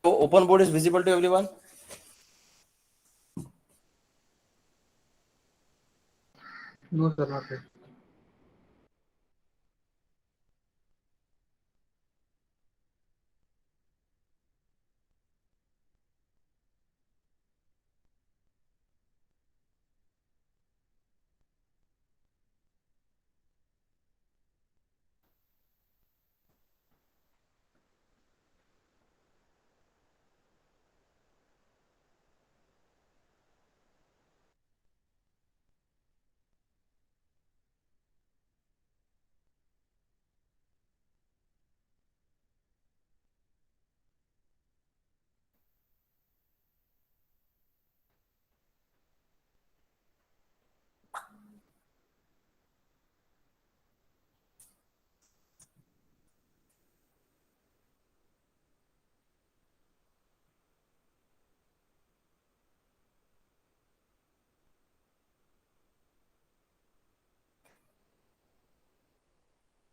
open board is visible to everyone? No, sir, not yet.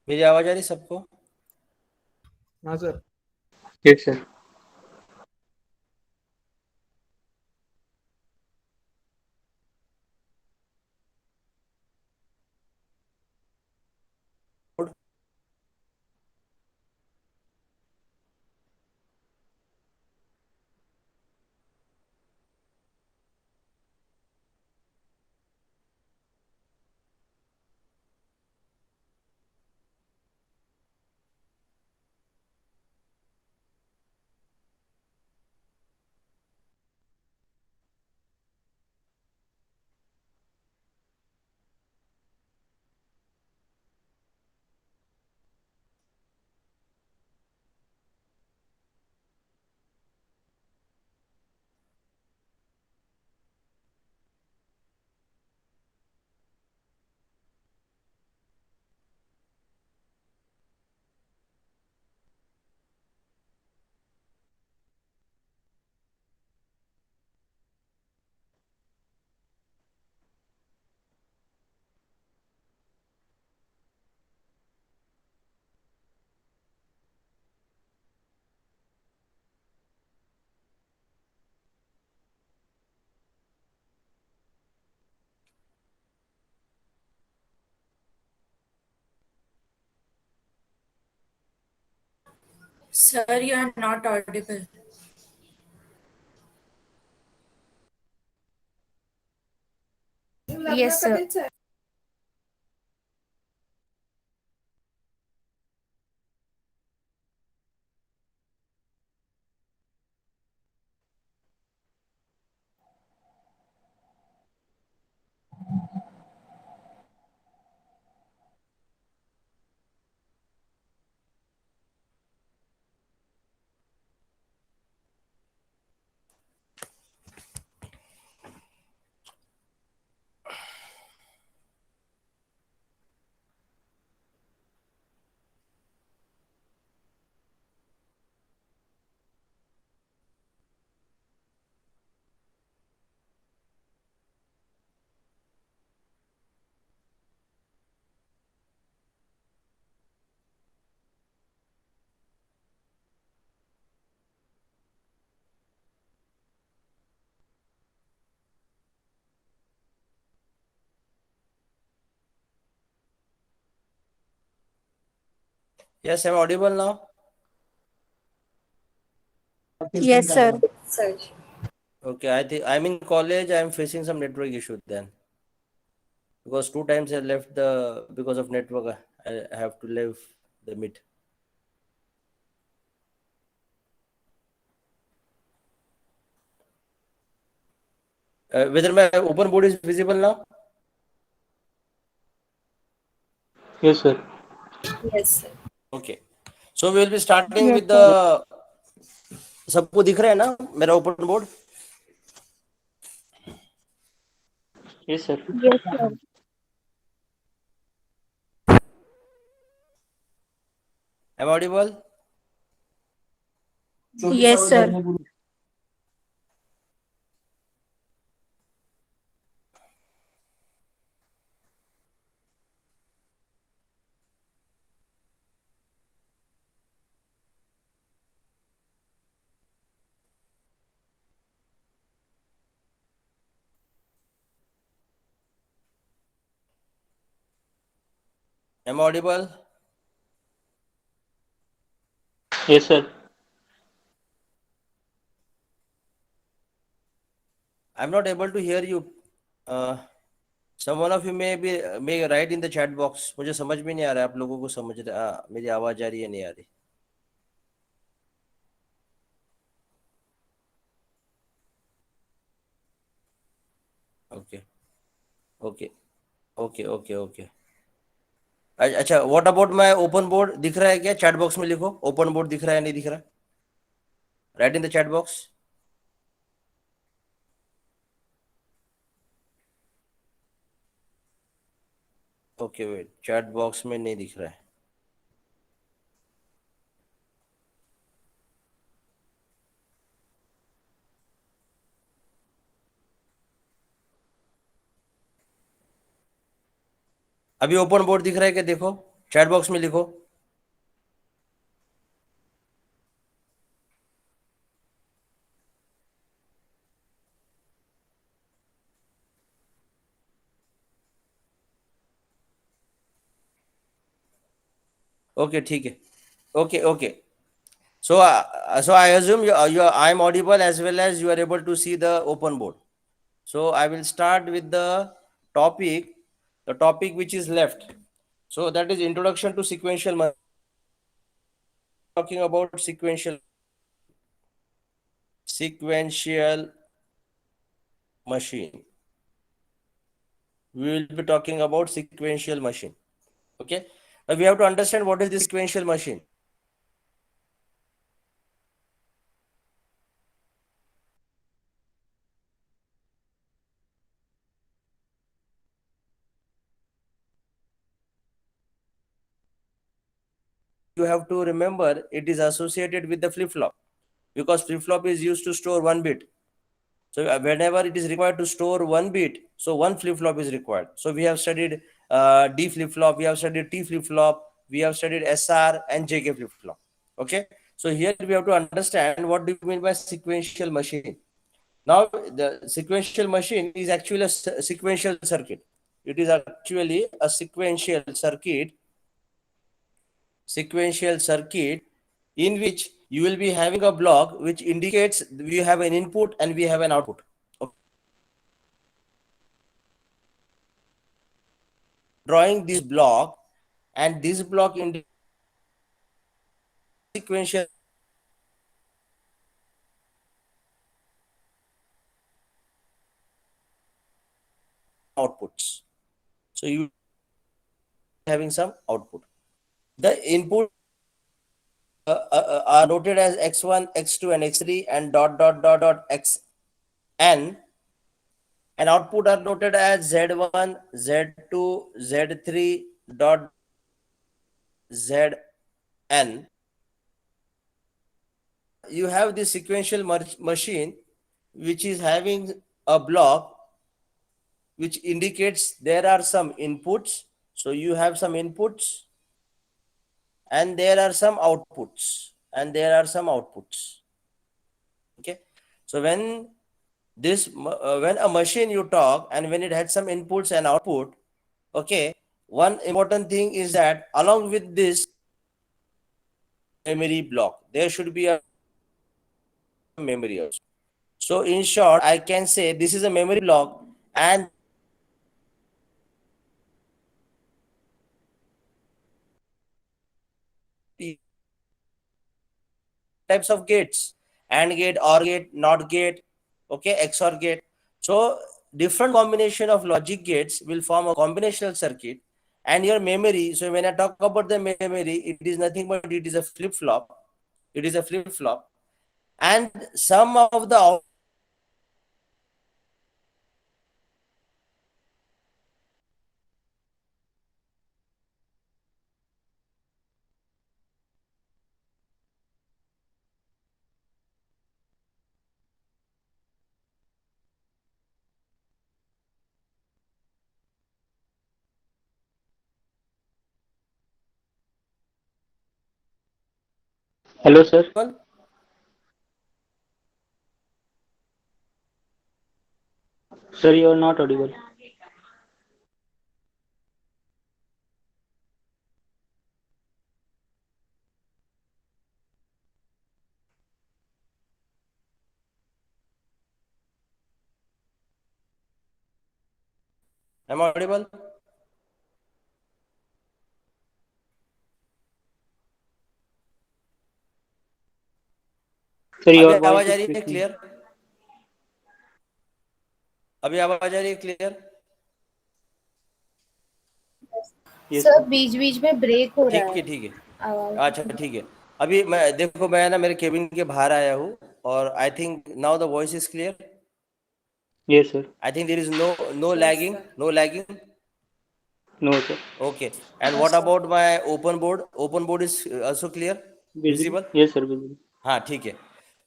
मेरी आवाज आ रही सबको? हाँ sir. Yes, sir. Sir, you are not audible. Yes, sir. Yes, I'm audible now. Yes, sir. Sir. Okay, I think I'm in college. I'm facing some network issue then, because 2 times I left the because of network. I have to leave the meet. Whether my open board is visible now? Yes, sir. Yes, sir. Okay. So we will be starting Yes, with sir. the. सबको दिख रहा है ना मेरा open board? Yes, sir. Yes, sir. Am I audible? Yes, sir. Am I audible? Yes, sir. I'm not able to hear you. Some one of you may write in the chat box. मुझे समझ में नहीं आ रहा है आप लोगों को समझ मेरी आवाज आ रही है नहीं आ रही. Okay. Okay. Okay. Okay. Okay. अच्छा, what about my open board दिख रहा है क्या? चैट बॉक्स में लिखो, ओपन बोर्ड दिख रहा है नहीं दिख रहा? Right in the chat box. Okay wait, chat box में नहीं दिख रहा है. अभी ओपन बोर्ड दिख रहा है क्या? देखो चैट बॉक्स में लिखो. ओके ठीक है. Okay okay. So I assume I am audible as well as you are able to see the open board. So I will start with the topic which is left. So that is introduction to sequential. Talking about sequential machine. We will be talking about sequential machine. Okay. Now we have to understand what is the sequential machine. You have to remember it is associated with the flip-flop because flip-flop is used to store one bit. So whenever it is required to store one bit, so one flip-flop is required. So we have studied D flip-flop, we have studied T flip-flop, we have studied SR and JK flip-flop. Okay. So here we have to understand what do you mean by sequential machine. Now the sequential machine is actually a sequential circuit. It is actually a sequential circuit in which you will be having a block which indicates we have an input and we have an output. Okay. Drawing this block, and this block indicates sequential outputs. So you having some output. The input are noted as x1, x2, and x3, and dot dot dot dot xn. And output are noted as z1, z2, z3 dot zn. You have this sequential machine which is having a block which indicates there are some inputs. So you have some inputs and there are some outputs Okay. So when a machine you talk and when it had some inputs and output, okay, one important thing is that along with this memory block, there should be a memory also. So in short, I can say this is a memory block and types of gates: AND gate, OR gate, NOT gate, okay, XOR gate. So different combination of logic gates will form a combinational circuit. And your memory, so when I talk about the memory, it is nothing but it is a flip-flop. And some of the Hello, sir. Sir, you are not audible. Am I audible? Sir, अभी your voice आवाज आ is रही है breaking. Clear? अभी आवाज आ रही है clear? Yes, sir sir. बीच बीच में break हो रहा है ठीक है। आवाज। अच्छा ठीक है। अभी मैं देखो, मैं ना मेरे केबिन के बाहर आया हूँ, और I think now the voice is clear. Yes, sir. I think there is no yes lagging, sir. no lagging. No, sir. Okay. And no what sir. about my open board? Open board is also clear, Visible? visible. Yes, sir. Visible. हाँ ठीक है.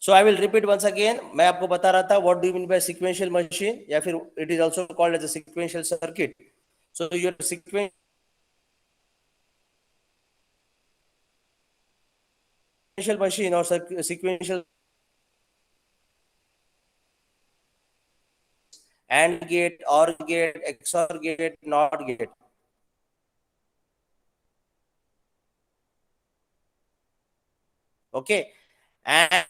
So I will repeat once again. मैं आपको बता रहा था what do you mean by sequential machine, या फिर it is also called as a sequential circuit. So your sequential machine or sequential AND gate, OR gate, XOR gate, NOT gate. Okay. And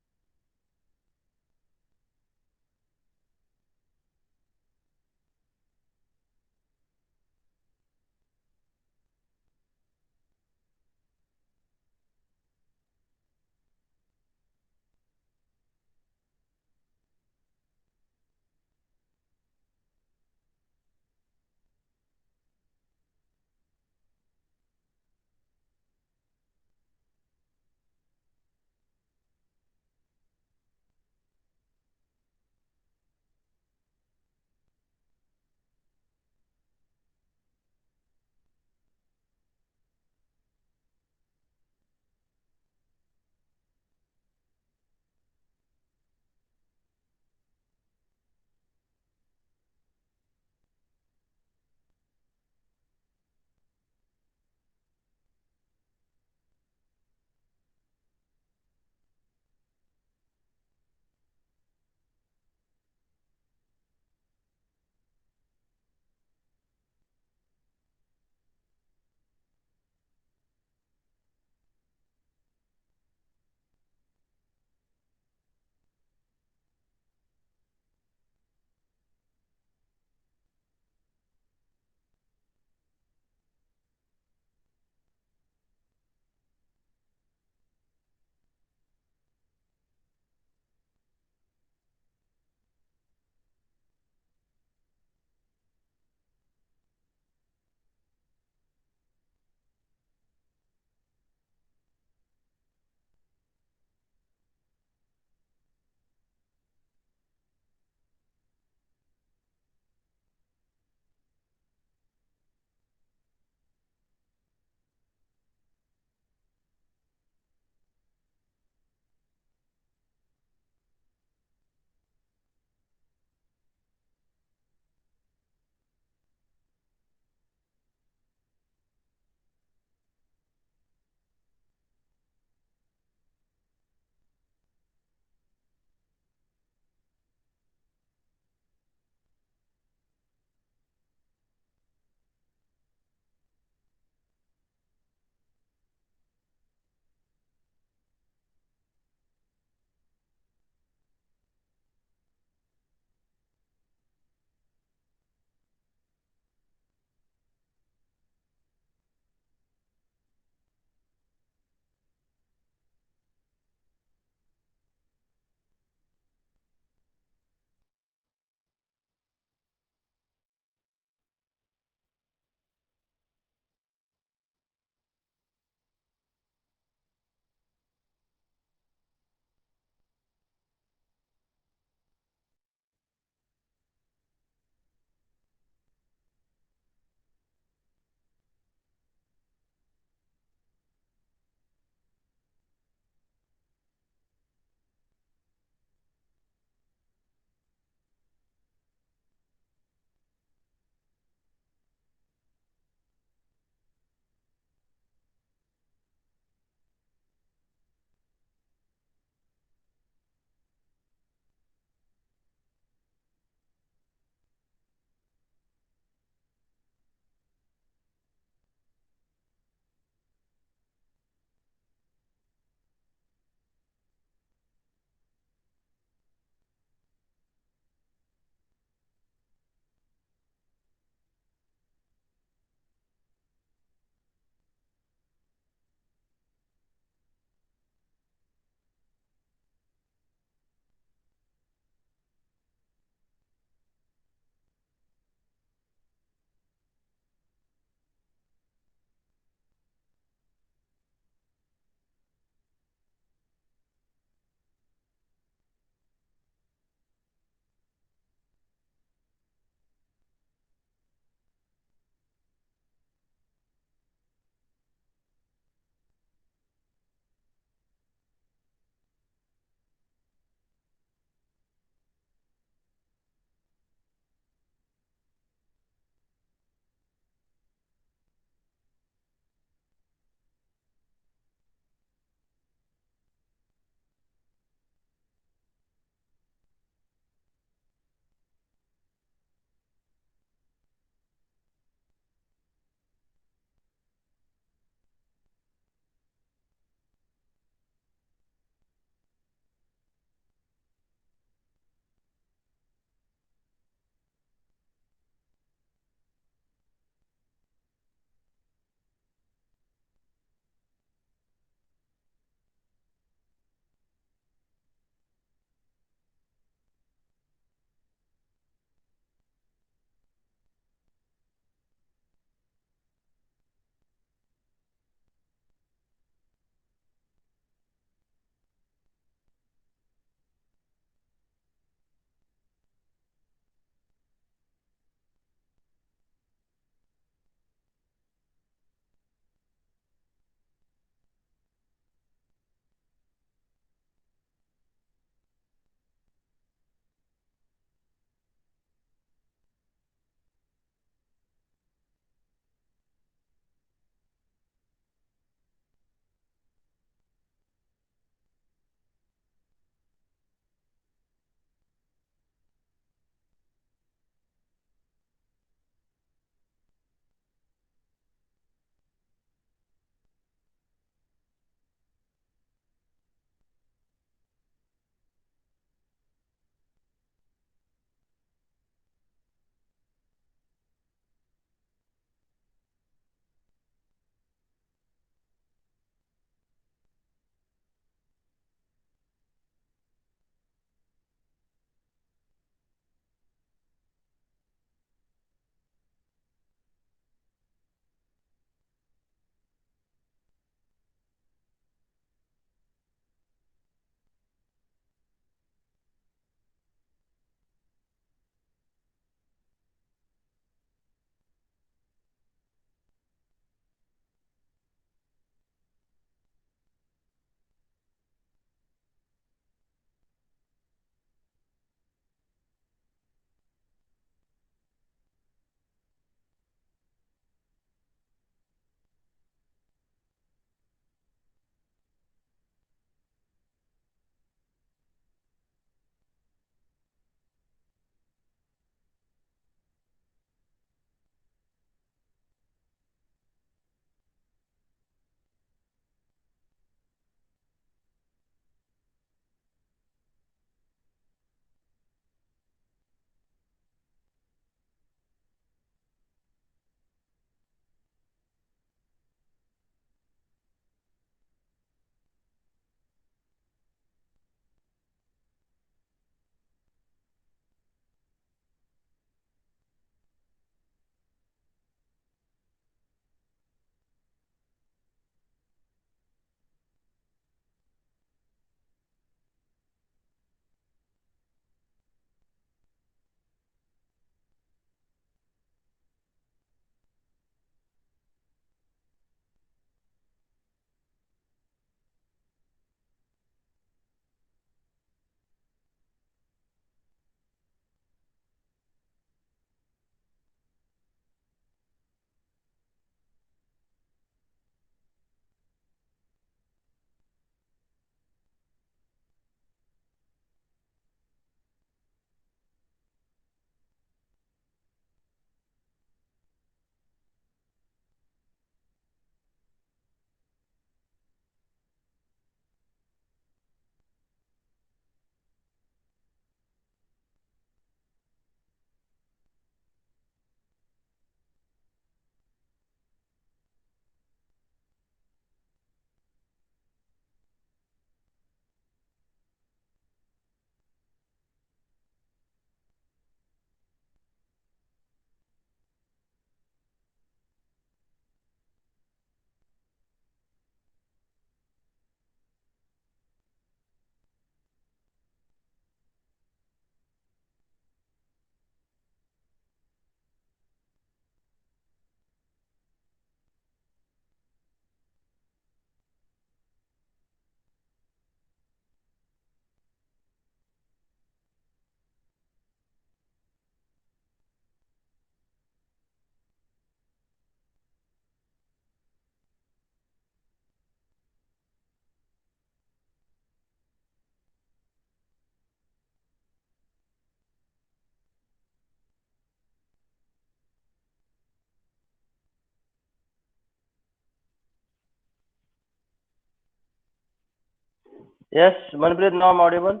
Yes, Manpreet, now I'm audible.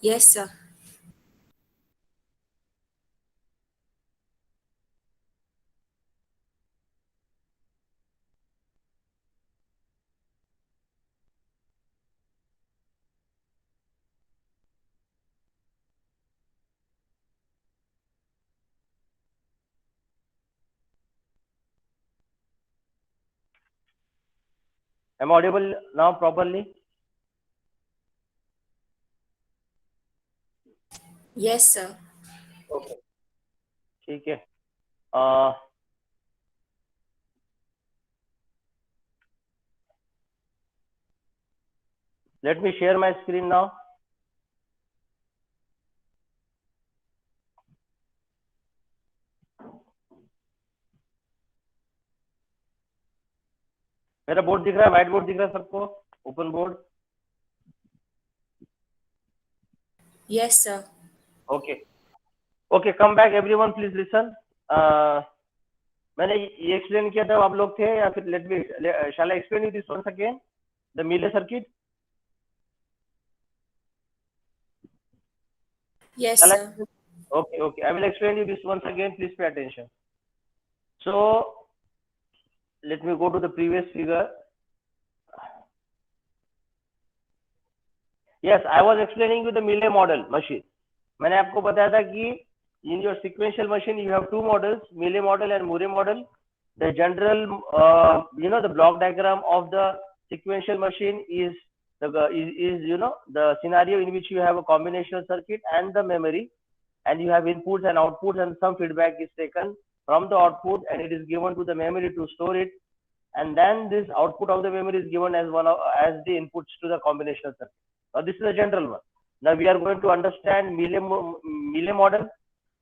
Yes, sir. I'm audible now properly. Yes, sir. Okay. ठीक है. Let me share my screen now. मेरा board दिख रहा है, white board दिख रहा है सबको, open board. Yes, sir. Okay. Okay, come back everyone, please listen. मैंने ये एक्सप्लेन किया था, आप लोग थे या फिर let me shall I explain you this once again, the Mealy circuit. Yes, Shall I? sir. Okay, okay, I will explain you this once again, please pay attention. So let me go to the previous figure. Yes, I was explaining you the Mealy model machine. मैंने आपको बताया था कि in your sequential machine you have two models, Mealy model and Murray model. The general, the block diagram of the sequential machine is the scenario in which you have a combinational circuit and the memory, and you have inputs and outputs, and some feedback is taken from the output and it is given to the memory to store it, and then this output of the memory is given as as the inputs to the combinational circuit. Now this is a general one. Now we are going to understand Mealy model.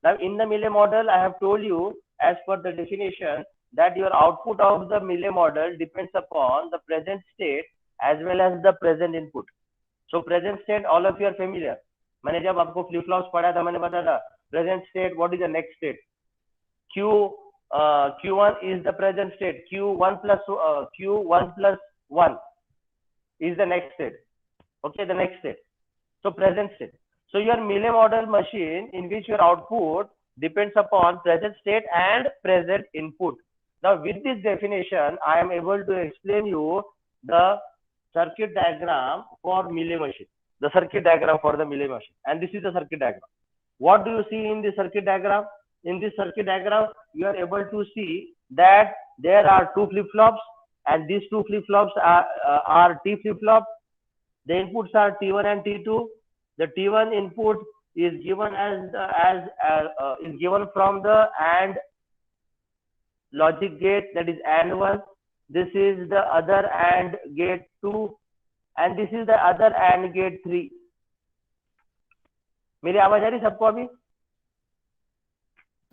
Now in the Mealy model, I have told you as per the definition that your output of the Mealy model depends upon the present state as well as the present input. So present state, all of you are familiar. मैंने जब आपको flip flops पढ़ा था, मैंने बताया था present state, what is the next state. Q1 is the present state. Q1 plus 1 is the next state. Okay, the next state. So present state. So your Mealy model machine in which your output depends upon present state and present input. Now with this definition, I am able to explain you the circuit diagram for Mealy machine. The circuit diagram for the Mealy machine. And this is the circuit diagram. What do you see in the circuit diagram? In this circuit diagram, you are able to see that there are two flip-flops, and these two flip-flops are T flip-flop. The inputs are T1 and T2. The T1 input is given is given from the AND logic gate, that is AND 1. This is the other AND gate 2, and this is the other AND gate 3. मेरी आवाज आ रही सबको अभी?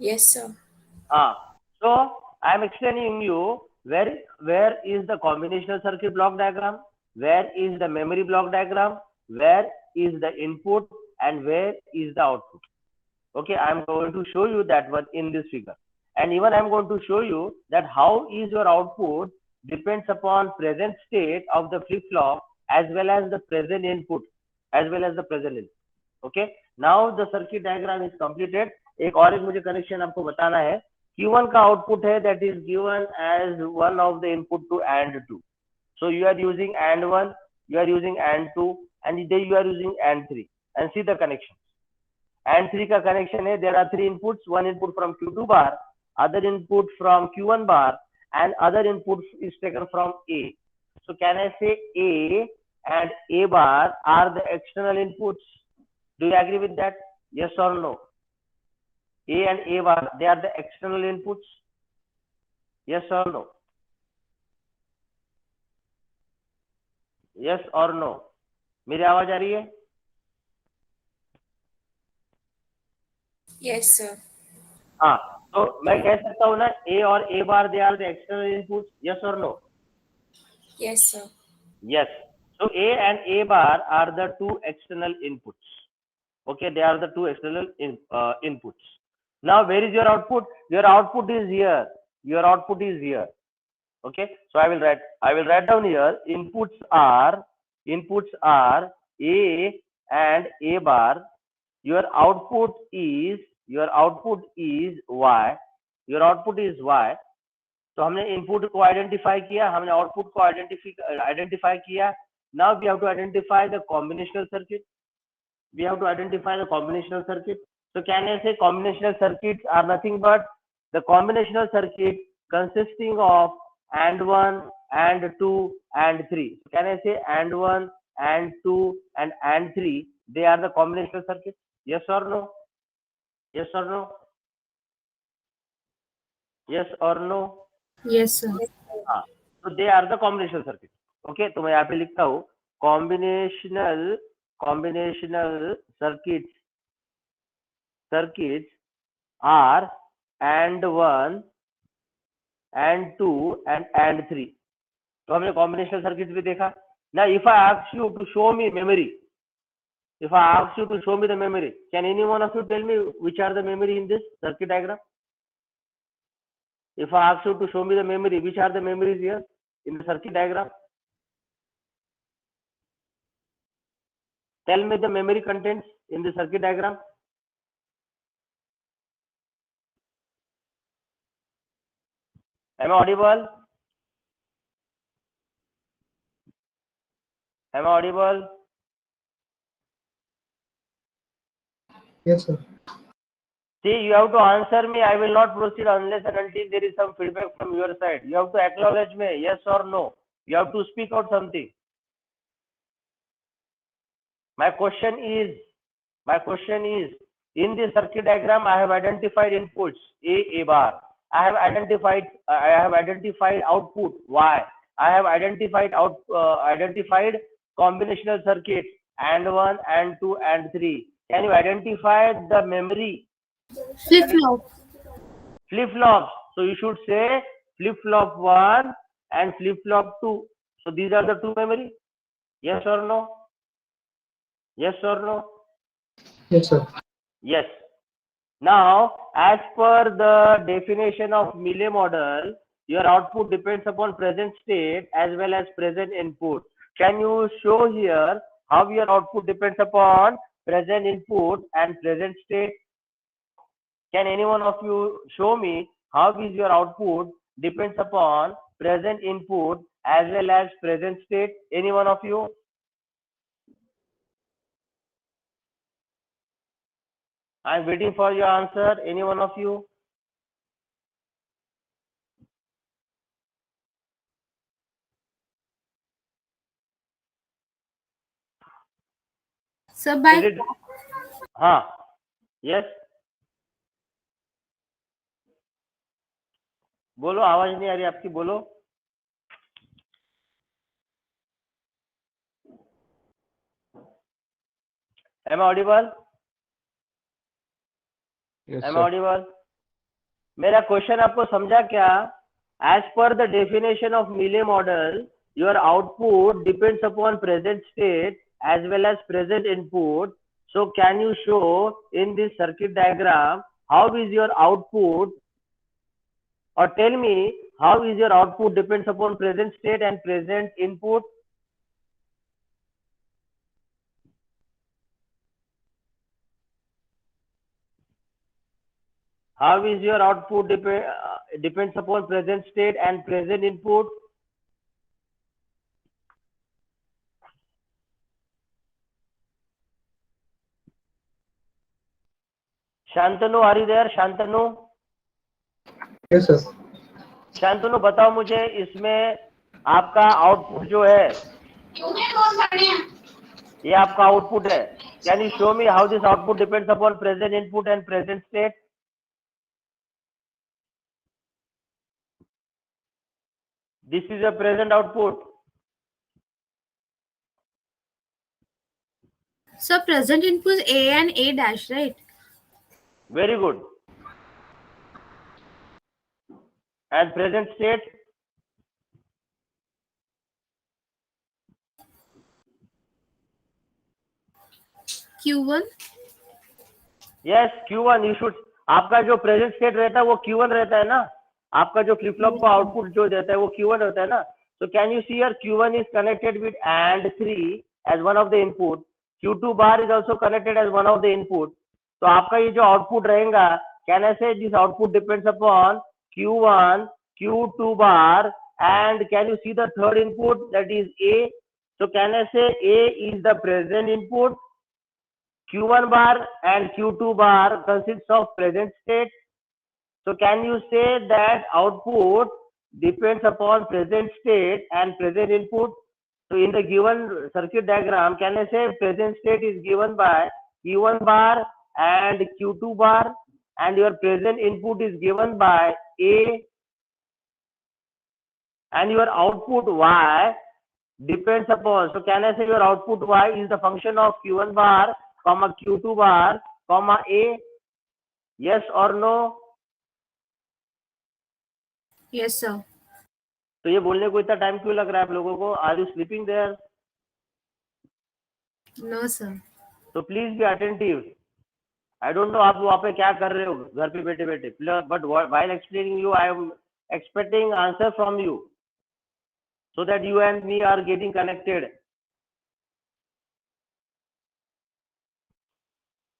Yes, sir. So I am explaining you where is the combinational circuit block diagram, where is the memory block diagram, where is the input, and where is the output. Okay, I am going to show you that one in this figure, and even I am going to show you that how is your output depends upon present state of the flip flop as well as the present input as well as the present input. Okay, now the circuit diagram is completed. एक और एक मुझे connection आपको बताना है. Q1 का output है that is given as one of the input to AND 2. So you are using AND 1, you are using AND 2, and then you are using AND 3. And see the connection. AND 3 का connection है, there are three inputs, one input from Q2 bar, other input from Q1 bar, and other input is taken from A. So can I say A and A bar are the external inputs? Do you agree with that? Yes or no? A and A bar, they are the external inputs. Yes or no? Yes or no? मेरी आवाज आ रही है? Yes, sir. हाँ, तो मैं कह सकता हूँ ना A और A bar they are the external inputs. Yes or no? Yes, sir. Yes. So A and A bar are the two external inputs. Okay, they are the two external inputs. Now where is your output? Your output is here. Your output is here. Okay, so I will write down here inputs are A and A bar. Your output is Y. Your output is Y. तो हमने input को identify किया, हमने output को identify किया. Now we have to identify the combinational circuit. So can I say combinational circuits are nothing but the combinational circuit consisting of AND 1, AND 2, AND 3. So can I say AND 1, AND 2, and AND 3? They are the combinational circuits. Yes or no? Yes or no? Yes or no? Yes, sir. हाँ, तो they are the combinational circuit. Okay, तो मैं यहाँ पे लिखता हूँ combinational circuits are and 1 and 2 and 3. तो हमने कॉम्बिनेशनल सर्किट भी देखा ना. If I ask you to show me memory, can any one of you tell me which are the memory in this circuit diagram? If I ask you to show me the memory, which are the memories here in the circuit diagram? Tell me the memory contents in the circuit diagram. Am I audible? Yes, sir. See, you have to answer me. I will not proceed unless and until there is some feedback from your side. You have to acknowledge me, yes or no. You have to speak out something. My question is, in the circuit diagram, I have identified inputs A bar. I have identified output Y. I have identified combinational circuits AND 1, AND 2, AND 3. Can you identify the memory? Flip-flop. So you should say flip-flop 1 and flip-flop 2. So these are the two memory. Yes or no? Yes or no? Yes, sir. Yes. Now, as per the definition of Mealy model, your output depends upon present state as well as present input. Can you show here how your output depends upon present input and present state? Can any one of you show me how is your output depends upon present input as well as present state? Any one of you? I am waiting for your answer. Any one of you? Sir, by Is it? हाँ. Yes. बोलो, आवाज नहीं आ रही आपकी, बोलो. Am I audible? Yes, Am I sir. audible? मेरा question आपको समझा क्या? As per the definition of Mealy model, your output depends upon present state as well as present input. So can you show in this circuit diagram how is your output, or tell me how is your output depends upon present state and present input? How is your output depends upon present state and present input? Shantanu, are you there? Shantanu, Yes, sir. Shantanu बताओ मुझे, इसमें आपका output जो है, ये आपका output है. Can you show me how this output depends upon present input and present state? This is a present output. sir, present input A and A dash, right? Very good. And present state? Q1. Yes, Q1. You should, आपका जो present state रहता है वो Q1 रहता है ना. आपका जो फ्लिप फ्लॉप को आउटपुट जो देता है वो Q1 होता है ना. So can you see here Q1 is connected with AND 3 as one of the input. Q2 bar is also connected as one of the input. तो आपका ये जो आउटपुट रहेगा, can I say this output depends upon Q1, Q2 bar, and can you see the third input, that is A? So can I say A is the present input? Q1 bar and Q2 bar consists of present state. So can you say that output depends upon present state and present input? So in the given circuit diagram, can I say present state is given by Q1 bar and Q2 bar, and your present input is given by A, and your output Y depends upon, so can I say your output Y is the function of Q1 bar, comma Q2 bar, comma A? Yes or no? Yes, sir. तो ये बोलने को इतना time क्यों लग रहा है आप लोगों को? Are you sleeping there? No, sir. तो please be attentive. I don't know आप वहाँ पे क्या कर रहे हो घर पे बैठे बैठे, but while explaining you I am expecting answer from you, so that you and me are getting connected.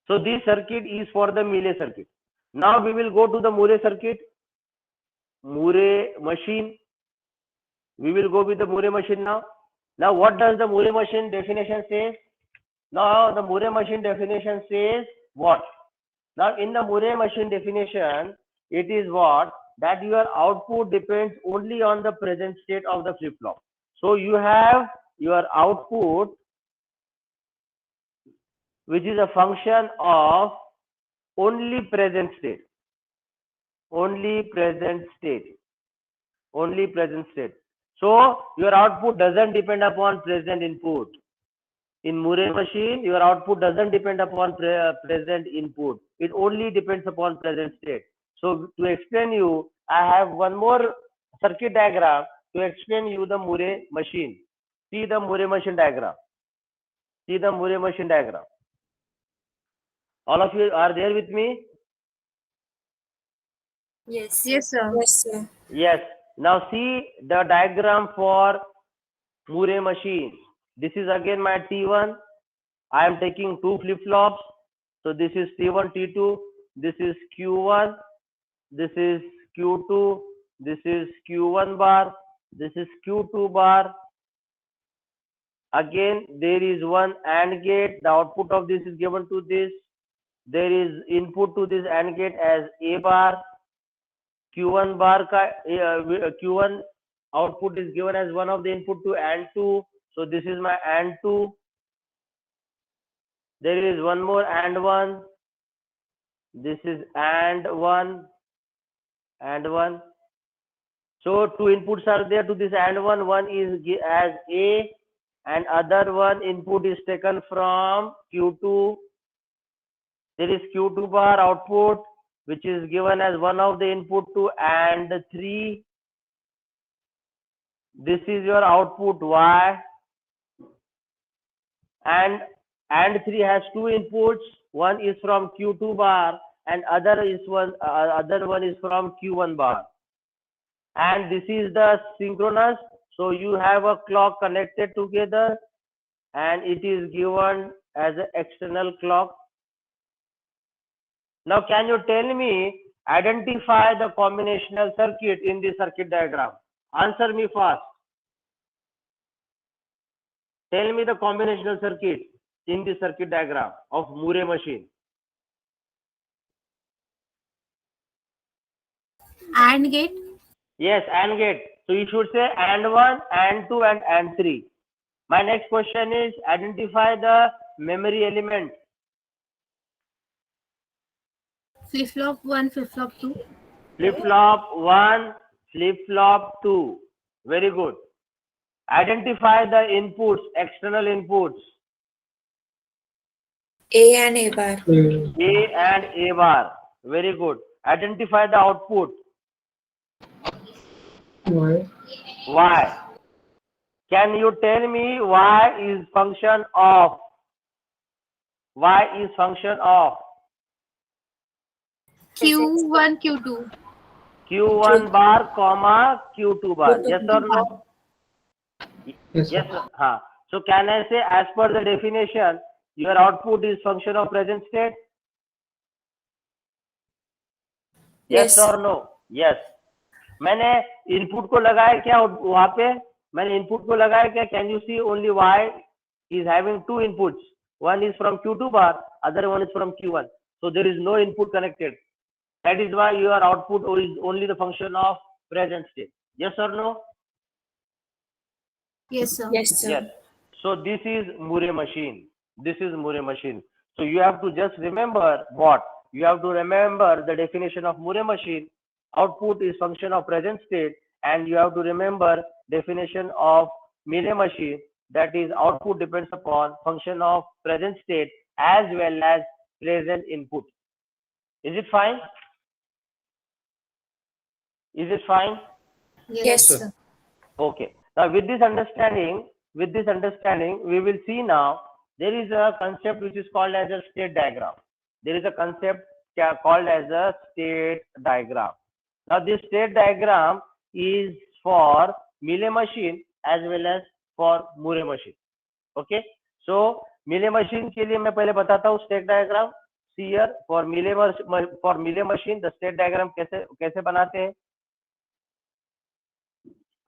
So this circuit is for the Mealy circuit. Now we will go to the Moore circuit, Moore machine. We will go with the Moore machine now. Now what does the Moore machine definition says? Now the Moore machine definition says what? Now in the Moore machine definition, it is what? That your output depends only on the present state of the flip-flop. So you have your output, which is a function of only present state, only present state, only present state. So your output doesn't depend upon present input. In Moore machine, your output doesn't depend upon present input. It only depends upon present state. So to explain you, I have one more circuit diagram to explain you the Moore machine. See the Moore machine diagram. See the Moore machine diagram. All of you are there with me? Yes, sir. Yes, sir. Yes. Now see the diagram for Moore machine. This is again my T1. I am taking two flip-flops. So this is T1, T2. This is Q1. This is Q2. This is Q1 bar. This is Q2 bar. Again, there is one AND gate. The output of this is given to this. There is input to this AND gate as A bar. Q1 bar Q1 output is given as one of the input to AND 2. So this is my AND 2. There is one more AND 1. This is AND 1. AND 1. So two inputs are there to this AND 1. One is as A, and other one input is taken from Q2. There is Q2 bar output, which is given as one of the input to AND 3. This is your output Y. And AND 3 has two inputs. One is from Q2 bar and other one is from Q1 bar. And this is the synchronous. So you have a clock connected together and it is given as an external clock. Now can you tell me, identify the combinational circuit in the circuit diagram? Answer me fast. Tell me the combinational circuit in the circuit diagram of Moore machine. AND gate. Yes, AND gate. So you should say AND 1, AND 2 and AND 3. My next question is, identify the memory element. Flip-flop 1, flip-flop 2. Flip-flop 1, flip-flop 2. Very good. Identify the inputs, external inputs. A and A bar. A and A bar. Very good. Identify the output. Y. Y. Can you tell me Y is function of? Y is function of? Q1, Q2. Q1 bar, comma, Q2 bar. Yes or no? Yes, Yes, sir. huh. So can I say as per the definition, your output is function of present state? Yes or no? Yes. मैंने input को लगाया क्या वहां पे? मैंने input को लगाया क्या? Can you see only Y is having two inputs? One is from Q2 bar, other one is from Q1. So there is no input connected. That is why your output is only the function of present state. Yes or no? Yes, sir. Yes. So this is Murray machine. This is Murray machine. So you have to just remember what? You have to remember the definition of Murray machine. Output is function of present state, and you have to remember definition of Murray machine. That is output depends upon function of present state as well as present input. Is it fine? Is it fine? Yes, sir. sir. Okay. Now with this understanding, we will see now there is a concept which is called as a state diagram. There is a concept called as a state diagram. Now this state diagram is for Mealy machine as well as for Murray machine. Okay. So Mealy machine के लिए मैं पहले बताता हूँ state diagram. See here for Mealy machine the state diagram कैसे बनाते हैं?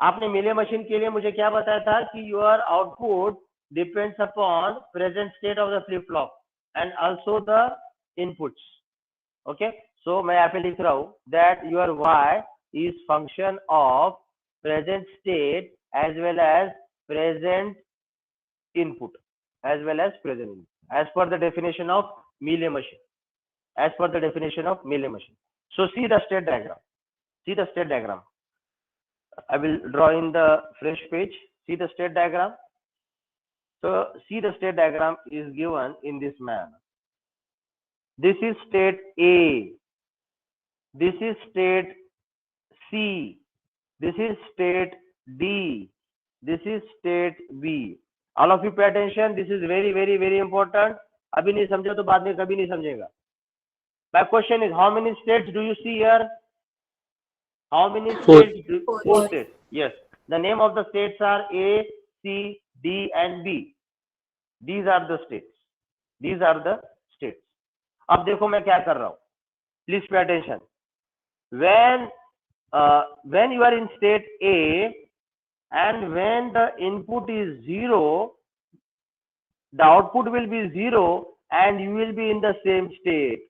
आपने मिले मशीन के लिए मुझे क्या बताया था कि your output depends upon present state of the flip flop and also the inputs. Okay, so मैं यहाँ पे लिख रहा हूँ that your Y is function of present state as well as present input as per the definition of Mealy machine. So see the state diagram. I will draw in the fresh page. See the state diagram. So see the state diagram is given in this manner. This is state A. This is state C. This is state D. This is state B. All of you pay attention. This is very, very, very important. अभी नहीं समझे तो बाद में कभी नहीं समझेगा. My question is, how many states do you see here? How many states? Four states. Yes. The name of the states are A, C, D, and B. These are the states. अब देखो मैं क्या कर रहा हूँ. Please pay attention. When you are in state A and when the input is 0, the output will be 0 and you will be in the same state.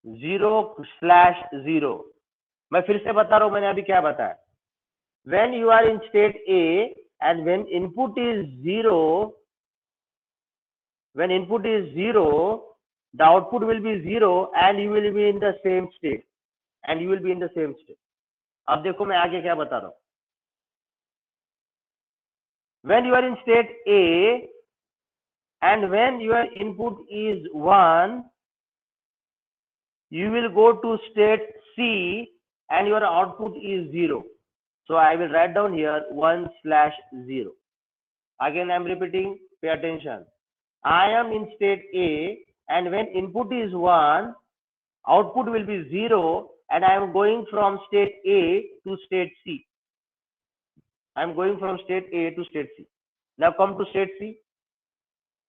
0/0. मैं फिर से बता रहा हूँ मैंने अभी क्या बताया. When you are in state A and when input is 0, the output will be 0 and you will be in the same state. अब देखो मैं आगे क्या बता रहा हूँ. When you are in state A and when your input is 1, you will go to state C and your output is 0. So I will write down here 1/0. Again I am repeating, pay attention. I am in state A and when input is 1, output will be 0 and I am going from state A to state C. Now come to state C.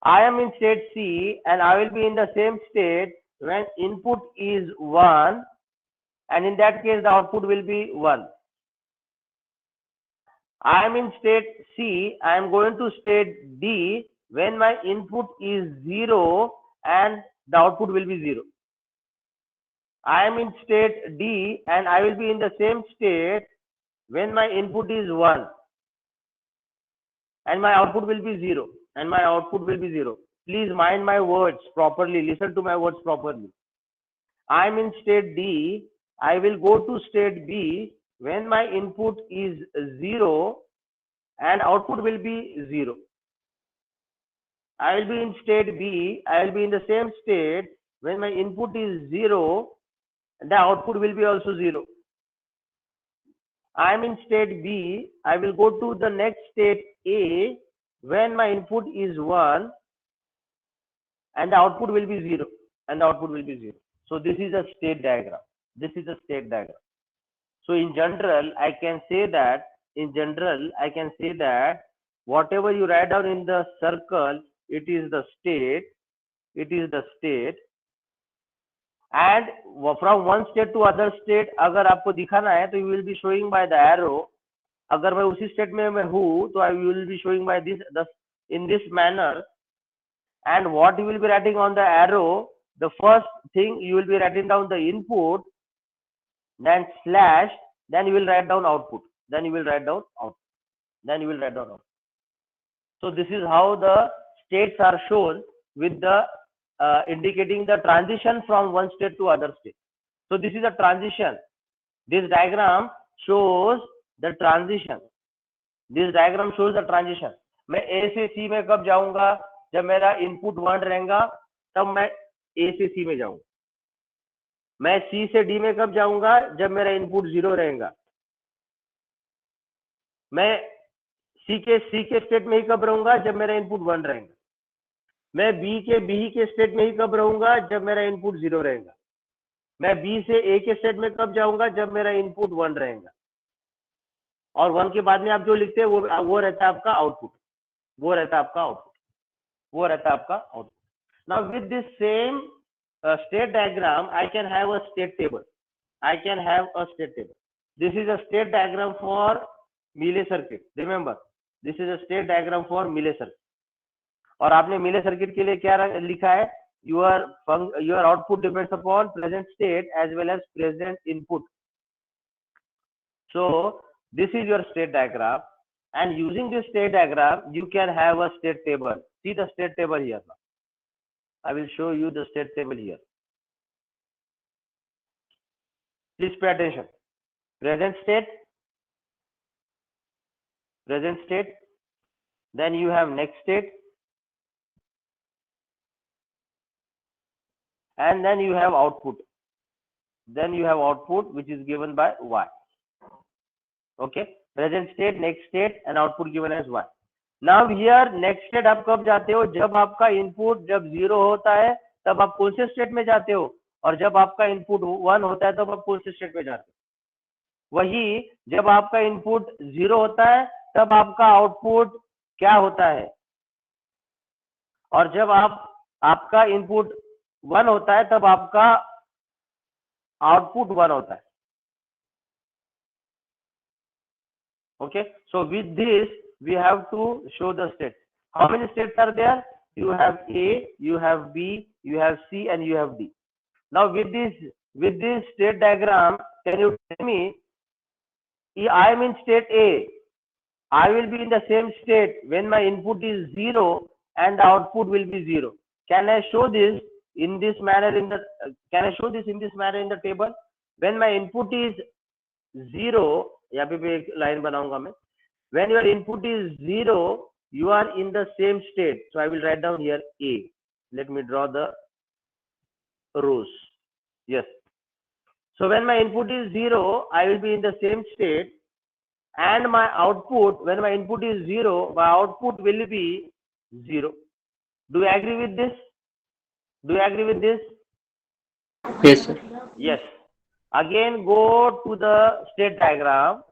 I am in state C and I will be in the same state when input is 1 and in that case the output will be 1. I am in state C. I am going to state D when my input is 0 and the output will be 0. I am in state D and I will be in the same state when my input is 1 and my output will be 0. Please mind my words properly. Listen to my words properly. I am in state D. I will go to state B when my input is 0 and output will be 0. I will be in state B. I will be in the same state when my input is 0 and the output will be also 0. I am in state B. I will go to the next state A when my input is 1 and the output will be 0. So this is a state diagram. this is the state diagram. So in general, I can say that whatever you write down in the circle, it is the state, and from one state to other state अगर आपको दिखाना है तो you will be showing by the arrow. अगर मैं उसी state में मैं हूँ तो I will be showing by this in this manner. And what you will be writing on the arrow, the first thing you will be writing down the input, then slash, then you will write down output, then you will write down output. So this is how the states are shown with the indicating the transition from one state to other state. So this is a transition. This diagram shows the transition. मैं A से C में कब जाऊंगा? जब मेरा input 1 रहेगा तब मैं A से C में जाऊंगा. मैं C से D में कब जाऊंगा? जब मेरा इनपुट 0 रहेगा. मैं C के स्टेट में ही कब रहूंगा? जब मेरा इनपुट 1 रहेगा. मैं B के स्टेट में ही कब रहूंगा? जब मेरा इनपुट 0 रहेगा. मैं B से A के स्टेट में कब जाऊंगा? जब मेरा इनपुट 1 रहेगा. और 1 के बाद में आप जो लिखते हैं वो रहता है आपका output. Now with this same state diagram, I can have a state table. This is a state diagram for Mealy circuit. Remember, this is a state diagram for Mealy circuit. और आपने Mealy circuit के लिए क्या लिखा है? Your output depends upon present state as well as present input. So this is your state diagram, and using this state diagram you can have a state table. See the state table here now. I will show you the state table here. Please pay attention. Present state, then you have next state, and then you have output. Which is given by Y. Okay, present state, next state, and output given as Y. Now here next state आप कब जाते हो? जब आपका input जब 0 होता है तब आप कौन से स्टेट में जाते हो, और जब आपका इनपुट 1 होता है तब आप कौन से स्टेट में जाते हो? वही जब आपका इनपुट 0 होता है तब आपका आउटपुट क्या होता है, और जब आपका इनपुट 1 होता है तब आपका आउटपुट 1 होता है. Okay, so with this we have to show the states. How many states are there? You have A, you have B, you have C, and you have D. Now with this state diagram, can you tell me, I am in state A, I will be in the same state when my input is 0 and the output will be 0. Can I show this in this manner in the table? When my input is 0, यहाँ पे एक line बनाऊंगा मैं. When your input is 0, you are in the same state. So I will write down here A. Let me draw the rows. Yes. So when my input is 0, I will be in the same state, and my output, when my input is 0, my output will be 0. Do you agree with this? Yes, sir. Yes. Again, go to the state diagram,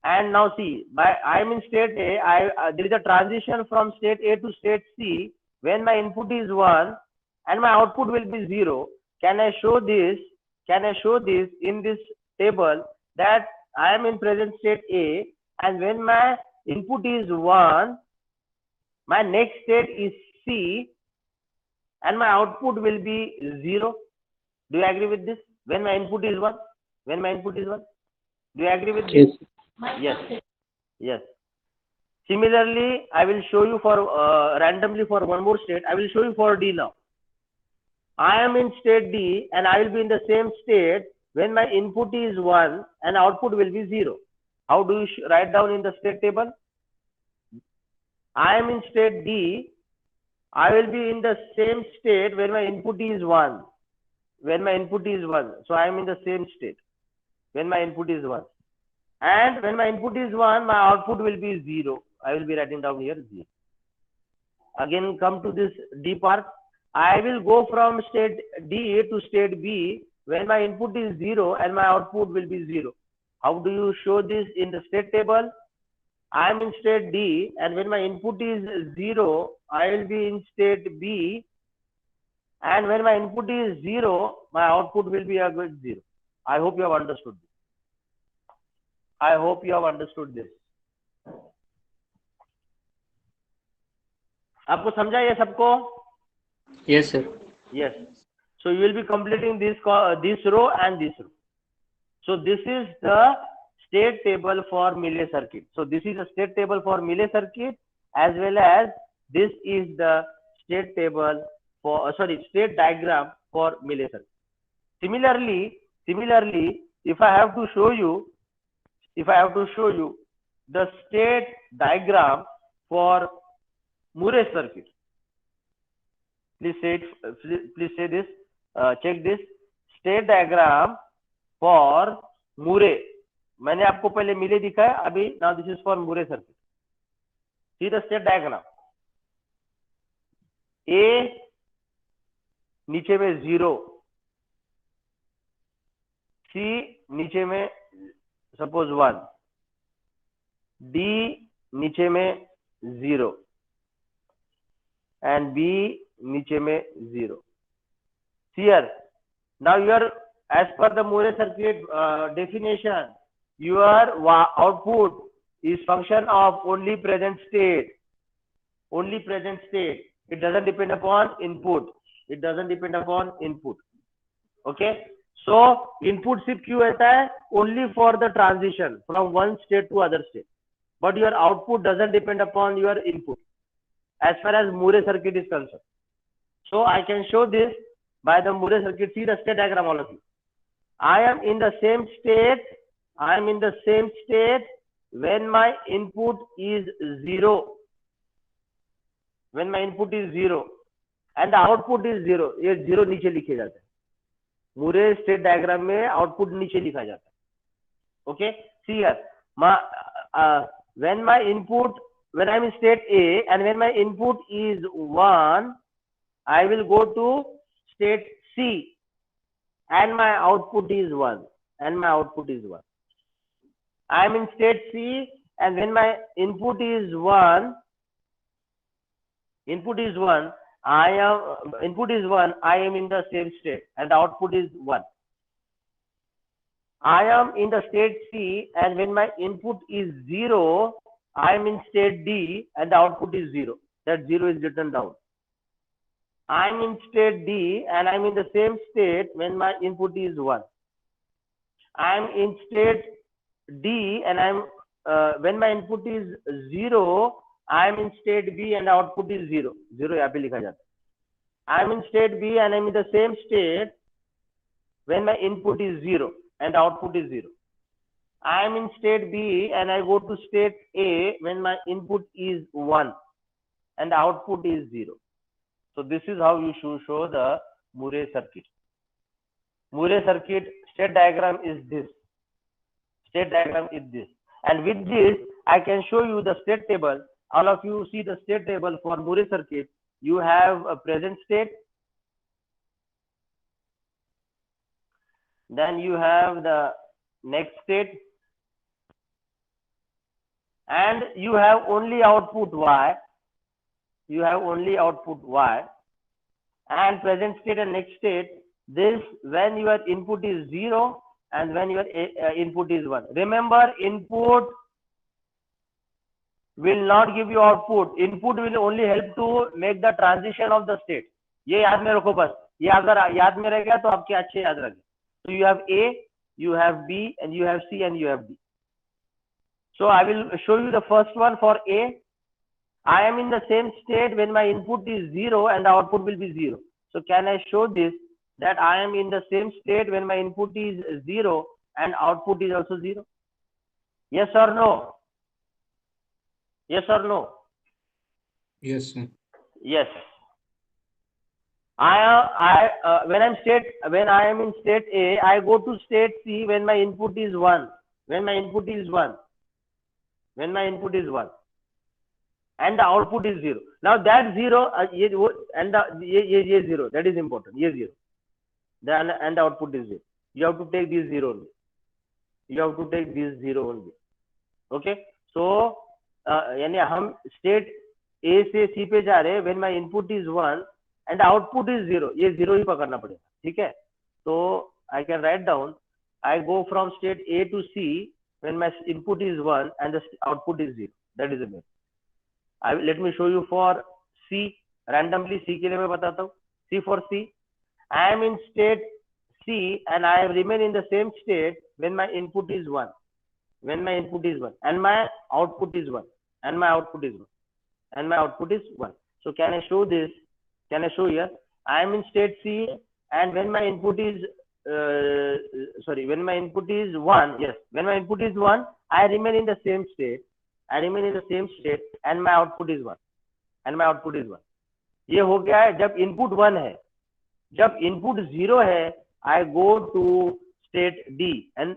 and now see, I am in state A. There is a transition from state A to state C when my input is 1 and my output will be 0. Can I show this in this table that I am in present state A, and when my input is 1, my next state is C, and my output will be 0. Do you agree with this? When my input is 1. Do you agree with this? Yes. Similarly, I will show you for randomly for one more state. I will show you for D now. I am in state D, and I will be in the same state when my input is 1 and output will be 0. How do you write down in the state table? I am in state D. I will be in the same state when my input is 1. So I am in the same state when my input is 1. And when my input is 1, my output will be 0. I will be writing down here 0. Again, come to this D part. I will go from state D to state B when my input is 0 and my output will be 0. How do you show this in the state table? I am in state D, and when my input is 0, I will be in state B, and when my input is 0, my output will be a good 0. I hope you have understood this. I hope you have understood this. आपको समझा ये सबको? Yes, sir. Yes. So you will be completing this row and this row. So this is the state table for Mealy circuit. So this is a state table for Mealy circuit, as well as this is the state table for state diagram for Mealy circuit. Similarly, if I have to show you the state diagram for Murray circuit, please say this, check this state diagram for Murray. मैंने आपको पहले Mealy दिखाया, अभी now this is for Murray circuit. See the state diagram. A नीचे में 0, C नीचे में suppose 1, D नीचे में 0, and B नीचे में 0. Here, now your, as per the Murray circuit definition, your output is function of only present state. Only present state. It doesn't depend upon input. It doesn't depend upon input. Okay. So input सिर्फ क्यों रहता है? Only for the transition from one state to other state. But your output doesn't depend upon your input, as far as Murray circuit is concerned. So I can show this by the Murray circuit. See the state diagram, all of you. I am in the same state. I am in the same state when my input is 0. When my input is 0 and the output is 0. ये 0 नीचे लिखे जाते हैं. Murray state diagram में output नीचे लिखा जाता है. Okay. See here. When my input, when I am in state A and when my input is 1, I will go to state C and my output is 1. And my output is 1. I am in state C and when my input is 1, I am in the same state and the output is 1. I am in the state C and when my input is 0, I am in state D and the output is 0. That 0 is written down. I am in state D and I am in the same state when my input is 1. I am in state D and I am when my input is 0, I am in state B and the output is 0. 0 यहाँ पे लिखा जाता है. I am in state B and I am in the same state when my input is 0 and the output is 0. I am in state B and I go to state A when my input is 1 and the output is 0. So this is how you should show the Murray circuit. Murray circuit state diagram is this. State diagram is this. And with this, I can show you the state table. All of you see the state table for Murray circuit. You have a present state. Then you have the next state. And you have only output Y. You have only output Y. And present state and next state. This when your input is 0 and when your input is 1. Remember, input will not give you output. Input will only help to make the transition of the state. ये याद में रखो बस. ये अगर याद में रह गया तो आपके अच्छे याद रहे. So you have A, you have B, and you have C, and you have D. So I will show you the first one for A. I am in the same state when my input is 0 and the output will be 0. So can I show this, that I am in the same state when my input is 0 and output is also 0? Yes or no? Yes or no? Yes, sir. Yes. When I am in state A, I go to state C when my input is 1. When my input is 1. When my input is 1. And the output is 0. Now that 0 and the 0, that is important. Ye 0. then and the output is 0. You have to take this 0 only. You have to take this 0 only. Okay, so यानी हम state A से सी पे जा रहे हैं when my input is 1 and output is 0. ये 0 ही पकड़ना पड़ेगा. ठीक है, तो I can write down, I go from state A to C when my input is 1 and the output is 0. That is the main. Let me show you for C randomly. C के लिए मैं बताता हूँ. C for C, I am in state C and I remain in the same state when my input is 1. When my input is 1 and my output is 1 and my output is 1 and my output is 1. So can I show this? Can I show here? I am in state C and when my input is when my input is 1, yes, when my input is 1, I remain in the same state. I remain in the same state and my output is 1 and my output is 1. ये हो गया है जब input 1 है. जब input 0 है, I go to state D and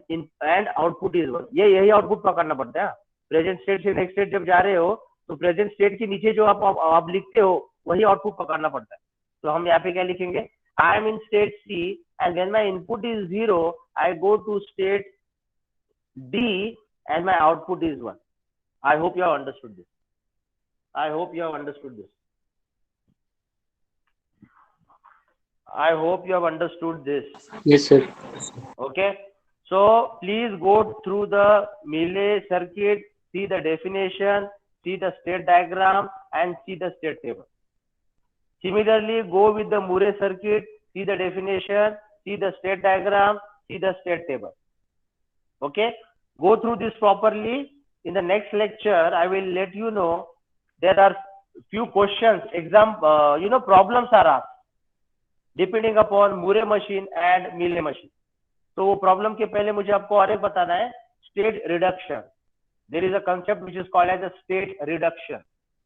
output is 1. ये यही output पकड़ना पड़ता है. प्रेजेंट स्टेट से नेक्स्ट स्टेट जब जा रहे हो तो प्रेजेंट स्टेट के नीचे जो आप लिखते हो वही आउटपुट पकड़ना पड़ता है. तो हम यहाँ पे क्या लिखेंगे? I am in state C and when my input is 0, I go to state D and my output is 1. I hope you have understood this. I hope you have understood this. I hope you have understood this. Yes, sir. Okay. So please go through the Mealy circuit, see the definition, see the state diagram, and see the state table. Similarly, go with the Murray circuit, see the definition, see the state diagram, see the state table. Okay. Go through this properly. In the next lecture, I will let you know there are few questions. Problems are asked depending upon Murray machine and Mealy machine. तो वो problem के पहले मुझे आपको और एक बताना है, state reduction. There is a concept which is called as a state reduction.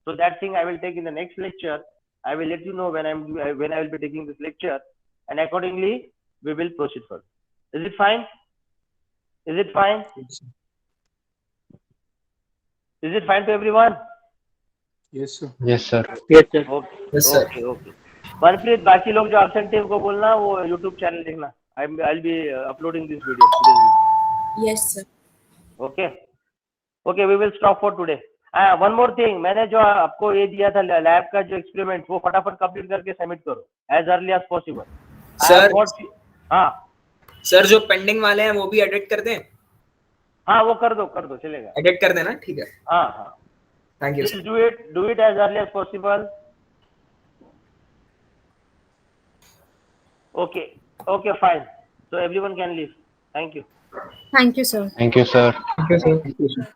So that thing I will take in the next lecture. I will let you know when I will be taking this lecture, and accordingly we will proceed further. Is it fine? Is it fine? Is it fine to everyone? Yes, sir. Yes, sir. Yes, sir. Okay. Okay. Manpreet, बाकी लोग जो absent थे उनको बोलना वो YouTube channel देखना. I'll be uploading this video. Yes, sir. Okay. Okay, we will stop for today. One more thing, मैंने जो आपको ये दिया था लैब का जो एक्सपेरिमेंट वो फटाफट कंप्लीट करके सबमिट करो as early as possible. Sir, हाँ सर जो पेंडिंग वाले हैं वो भी एडिट कर दें. हाँ वो कर दो चलेगा. एडिट कर देना, ठीक है. हाँ. Thank you. Do it as early as possible. Okay, fine. So everyone can leave. Thank you. Thank you, sir. Thank you, sir. Thank you, sir.